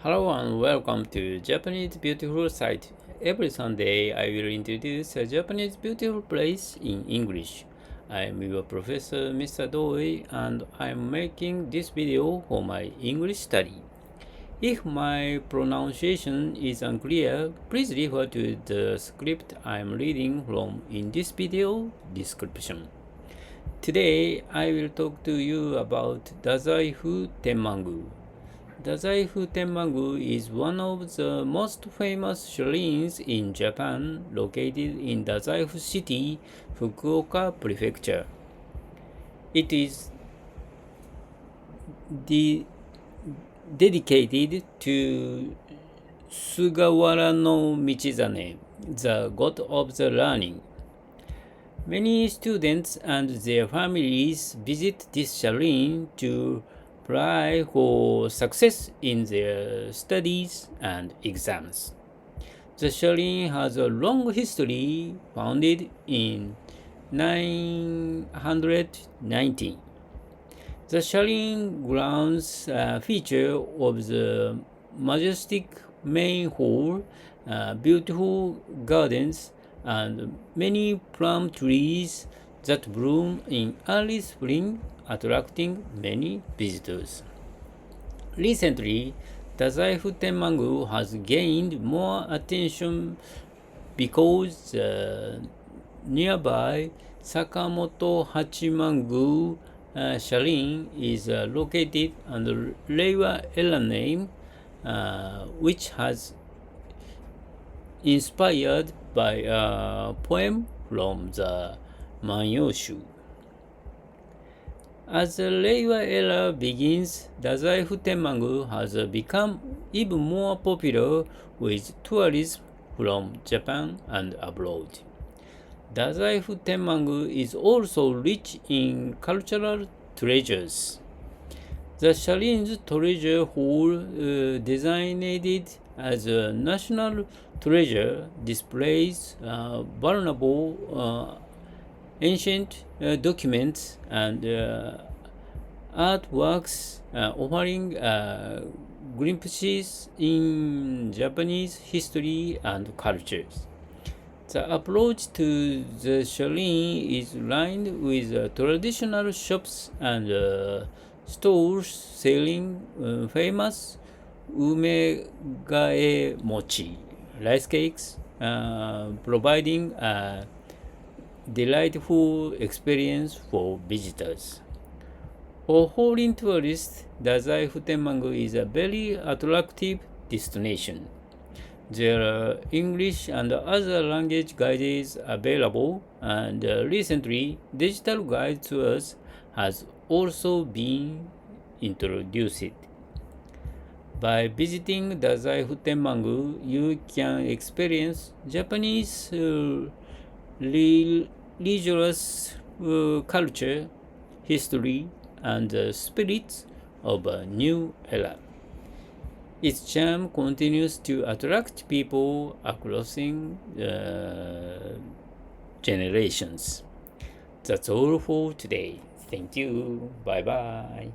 Hello and welcome to Japanese Beautiful Site. Every Sunday I will introduce a Japanese beautiful place in English. I am your professor Mr. Doi and I am making this video for my English study. If my pronunciation is unclear, please refer to the script I am reading from in this video description. Today I will talk to you about Dazaifu Tenmangu. Dazaifu Tenmangu is one of the most famous shrines in Japan, located in Dazaifu City, Fukuoka Prefecture. It is dedicated to Sugawara no Michizane, the god of the learning. Many students and their families visit this shrine to pray for success in their studies and exams. The shrine has a long history, founded in 990. The shrine grounds feature of the majestic main hall, beautiful gardens, and many plum trees that bloom in early spring, attracting many visitors. Recently, Dazaifu Tenmangu has gained more attention because the nearby Sakamoto Hachimangu shrine is located under Reiwa era name, which has inspired by a poem from the Manyoshu. As the Reiwa era begins, Dazaifu Tenmangu has become even more popular with tourism from Japan and abroad. Dazaifu Tenmangu is also rich in cultural treasures. The shrine's treasure hall, designated as a national treasure, displays vulnerable ancient documents and artworks, offering glimpses in Japanese history and cultures. The approach to the shrine is lined with traditional shops and stores selling famous umegae mochi, rice cakes, providing a delightful experience for visitors. For foreign tourists, Dazaifu Tenmangu is a very attractive destination. There are English and other language guides available, and recently digital guide tours has also been introduced. By visiting Dazaifu Tenmangu, you can experience Japanese religious culture, history, and the spirits of a new era. Its charm continues to attract people across generations. That's all for today. Thank you. Bye bye.